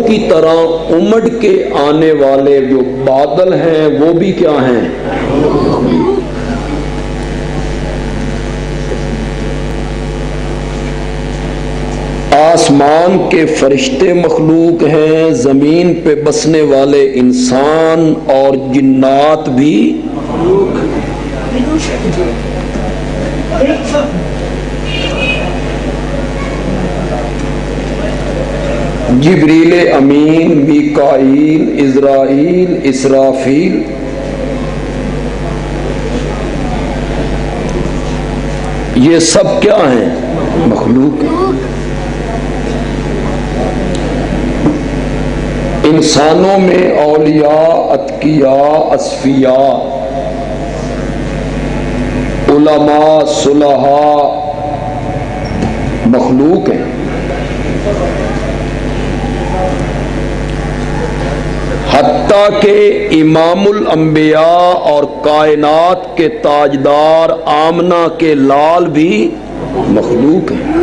کی طرح امڑ کے آنے والے جو بادل ہیں وہ بھی کیا ہیں؟ آسمان کے فرشتے مخلوق ہیں، زمین پہ بسنے والے انسان اور جنات بھی جبریل امین، میکائیل، عزرائیل، اسرافیل، یہ سب کیا ہیں؟ مخلوق ہیں۔ انسانوں میں اولیاء، اتقیاء، اصفیاء، علماء، صلحاء مخلوق ہیں۔ حتیٰ کہ امام الانبیاء اور کائنات کے تاجدار آمنہ کے لال بھی مخلوق ہیں۔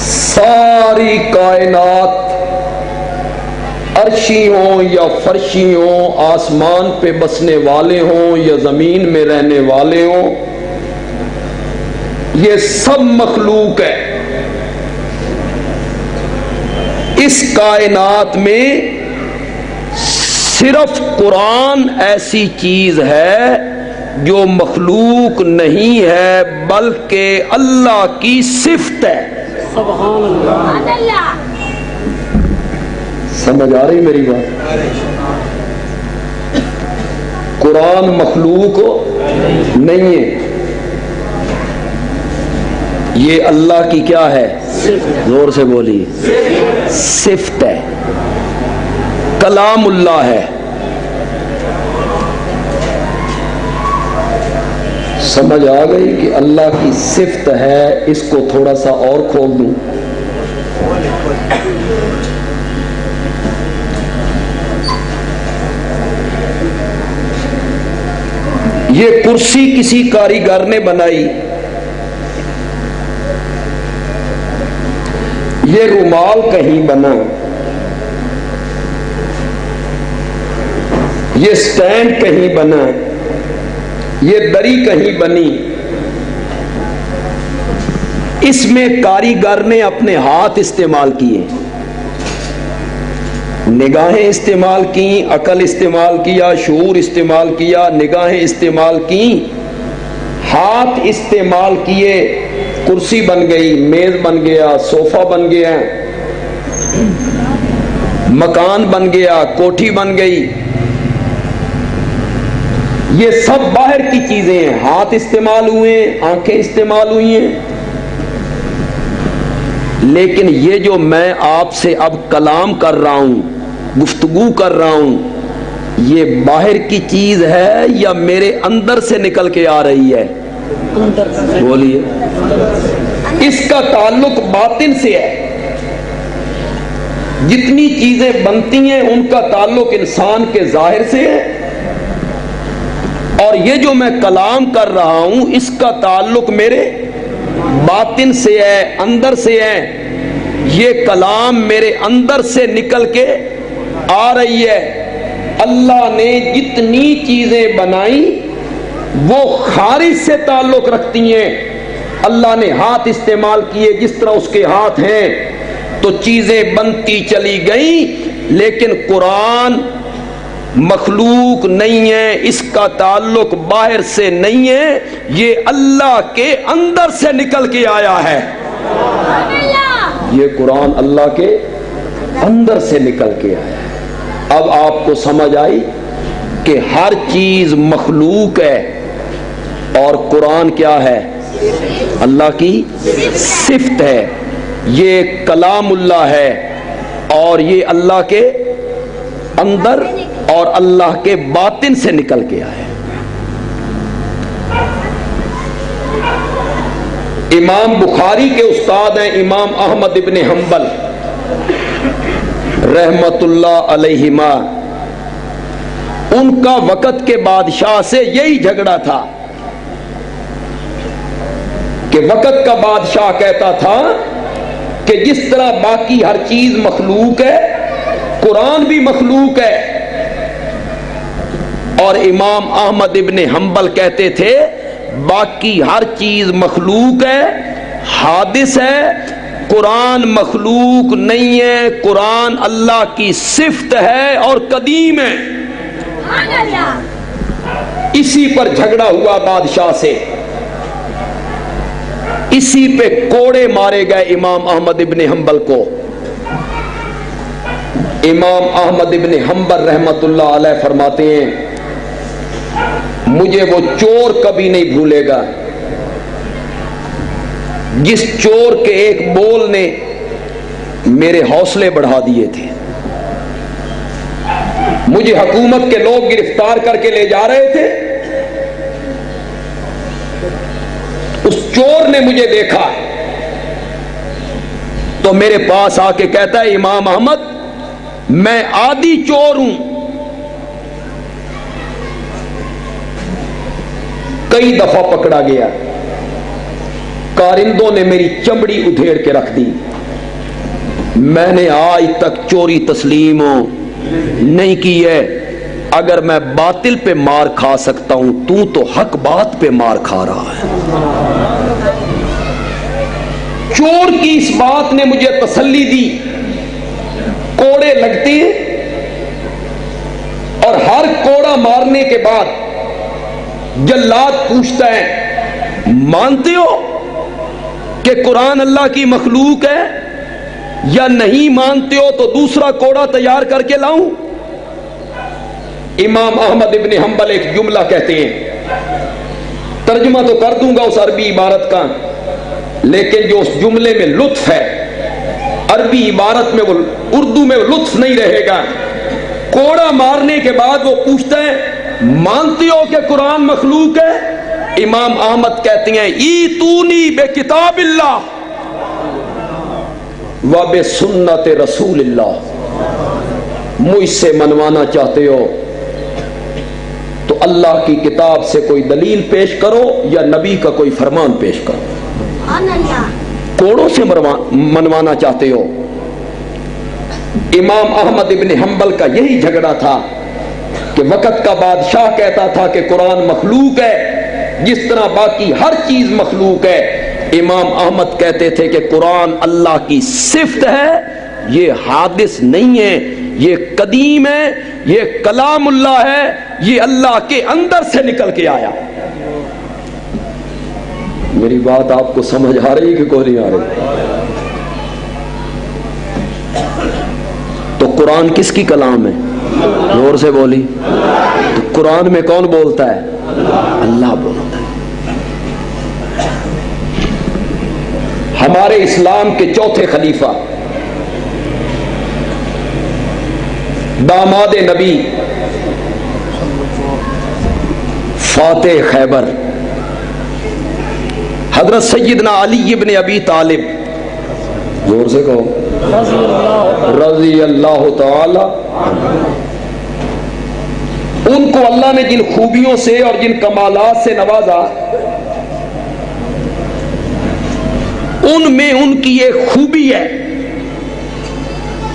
ساری کائنات، عرشی ہوں یا فرشی ہوں، آسمان پہ بسنے والے ہوں یا زمین میں رہنے والے ہوں، یہ سب مخلوق ہے۔ اس کائنات میں صرف قرآن ایسی چیز ہے جو مخلوق نہیں ہے بلکہ اللہ کی صفت ہے۔ سبحان اللہ۔ سمجھ آ رہی میری بات؟ قرآن مخلوق نہیں ہے، یہ اللہ کی کیا ہے؟ زور سے بولیے، صفت ہے، کلام اللہ ہے۔ سمجھ آ گئی کہ اللہ کی صفت ہے؟ اس کو تھوڑا سا اور کھول دوں۔ یہ کرسی کسی کاریگر نے بنائی، یہ رومال کہیں بنا، یہ سٹینڈ کہیں بنا، یہ دری کہیں بنی۔ اس میں کاریگر نے اپنے ہاتھ استعمال کیے، نگاہیں استعمال کی، عقل استعمال کیا، شعور استعمال کیا، نگاہیں استعمال کی، ہاتھ استعمال کیے، کرسی بن گئی، میز بن گیا، صوفہ بن گیا، مکان بن گیا، کوٹھی بن گئی۔ یہ سب باہر کی چیزیں ہیں، ہاتھ استعمال ہوئے، آنکھیں استعمال ہوئی ہیں۔ لیکن یہ جو میں آپ سے اب کلام کر رہا ہوں، گفتگو کر رہا ہوں، یہ باہر کی چیز ہے یا میرے اندر سے نکل کے آ رہی ہے؟ بولیے۔ اس کا تعلق باطن سے ہے۔ جتنی چیزیں بنتی ہیں ان کا تعلق انسان کے ظاہر سے ہے، اور یہ جو میں کلام کر رہا ہوں اس کا تعلق میرے باطن سے ہے، اندر سے ہے۔ یہ کلام میرے اندر سے نکل کے آ رہی ہے۔ اللہ نے جتنی چیزیں بنائی وہ خارج سے تعلق رکھتی ہیں۔ اللہ نے ہاتھ استعمال کیے، جس طرح اس کے ہاتھ ہیں تو چیزیں بنتی چلی گئیں، لیکن قرآن مخلوق نہیں ہے، اس کا تعلق باہر سے نہیں ہے، یہ اللہ کے اندر سے نکل کے آیا ہے۔ یہ قرآن اللہ کے اندر سے نکل کے آیا ہے۔ اب آپ کو سمجھ آئی کہ ہر چیز مخلوق ہے اور قرآن کیا ہے؟ اللہ کی صفت ہے، یہ کلام اللہ ہے، اور یہ اللہ کے اندر اور اللہ کے باطن سے نکل کے آئے۔ امام بخاری کے استاد ہیں امام احمد ابن حنبل رحمت اللہ علیہما۔ ان کا وقت کے بادشاہ سے یہی جھگڑا تھا کہ وقت کا بادشاہ کہتا تھا کہ جس طرح باقی ہر چیز مخلوق ہے قرآن بھی مخلوق ہے، اور امام احمد ابن حنبل کہتے تھے باقی ہر چیز مخلوق ہے، حادث ہے، قرآن مخلوق نہیں ہے، قرآن اللہ کی صفت ہے اور قدیم ہے۔ اسی پر جھگڑا ہوا بادشاہ سے، اسی پہ کوڑے مارے گئے امام احمد ابن حنبل کو۔ امام احمد ابن حنبل رحمت اللہ علیہ فرماتے ہیں مجھے وہ چور کبھی نہیں بھولے گا جس چور کے ایک بول نے میرے حوصلے بڑھا دیے تھے۔ مجھے حکومت کے لوگ گرفتار کر کے لے جا رہے تھے، اس چور نے مجھے دیکھا تو میرے پاس آ کے کہتا ہے امام احمد میں عادی چور ہوں، کئی دفعہ پکڑا گیا، کارندوں نے میری چمڑی ادھیڑ کے رکھ دی، میں نے آج تک چوری تسلیم نہیں کی ہے۔ اگر میں باطل پہ مار کھا سکتا ہوں تو حق بات پہ مار کھا رہا ہے۔ چور کی اس بات نے مجھے تسلی دی، کوڑے لگتے ہیں اور ہر کوڑا مارنے کے بعد جلاد پوچھتا ہے مانتے ہو کہ قرآن اللہ کی مخلوق ہے یا نہیں مانتے ہو تو دوسرا کوڑا تیار کر کے لاؤں؟ امام احمد ابن حنبل ایک جملہ کہتے ہیں، ترجمہ تو کر دوں گا اس عربی عبارت کا، لیکن جو اس جملے میں لطف ہے عربی عبارت میں وہ اردو میں لطف نہیں رہے گا۔ کوڑا مارنے کے بعد وہ پوچھتا ہے مانتے ہو کہ قرآن مخلوق ہے؟ امام احمد کہتے ہیں ایتونی بے کتاب اللہ و بے سنت رسول اللہ، مجھ سے منوانا چاہتے ہو تو اللہ کی کتاب سے کوئی دلیل پیش کرو یا نبی کا کوئی فرمان پیش کرو۔ کوڑوں سے منوانا چاہتے ہو؟ امام احمد ابن حنبل کا یہی جھگڑا تھا کہ وقت کا بادشاہ کہتا تھا کہ قرآن مخلوق ہے جس طرح باقی ہر چیز مخلوق ہے، امام احمد کہتے تھے کہ قرآن اللہ کی صفت ہے، یہ حادث نہیں ہے، یہ قدیم ہے، یہ کلام اللہ ہے، یہ اللہ کے اندر سے نکل کے آیا۔ میری بات آپ کو سمجھ آ رہی کہ کوئی نہیں آ رہی؟ تو قرآن کس کی کلام ہے؟ زور سے بولی۔ تو قرآن میں کون بولتا ہے؟ اللہ بولتا ہے۔ ہمارے اسلام کے چوتھے خلیفہ داماد نبی فاتح خیبر حضرت سیدنا علی ابن ابی طالب، زور سے کہو، رضی اللہ تعالی، ان کو اللہ نے جن خوبیوں سے اور جن کمالات سے نوازا، ان میں ان کی ایک خوبی ہے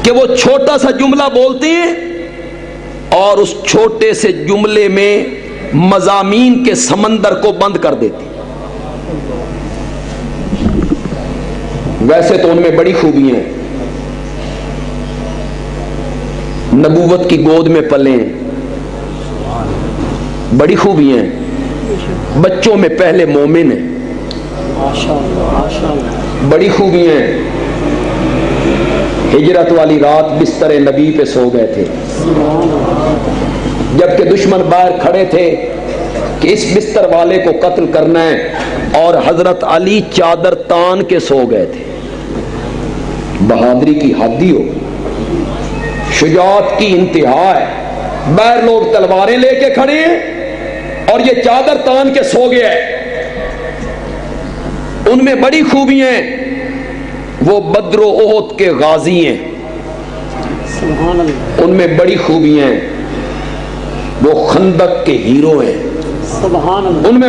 کہ وہ چھوٹا سا جملہ بولتے ہیں اور اس چھوٹے سے جملے میں مضامین کے سمندر کو بند کر دیتے ہیں۔ ویسے تو ان میں بڑی خوبی ہیں، نبوت کی گود میں پلے، بڑی خوبی ہیں، بچوں میں پہلے مومن ہیں، بڑی خوبی ہیں، ہجرت والی رات بستر نبی پہ سو گئے تھے جبکہ دشمن باہر کھڑے تھے کہ اس بستر والے کو قتل کرنا ہے، اور حضرت علی چادر تان کے سو گئے تھے۔ بہادری کی حد ہی ہو، شجاعت کی انتہا ہے، باہر لوگ تلواریں لے کے کھڑے ہیں اور یہ چادر تان کے سو گیا ہے۔ ان میں بڑی خوبیاں ہیں، وہ بدر و احد کے غازی ہیں، ان میں بڑی خوبیاں ہیں، وہ خندق کے ہیرو ہیں، ان میں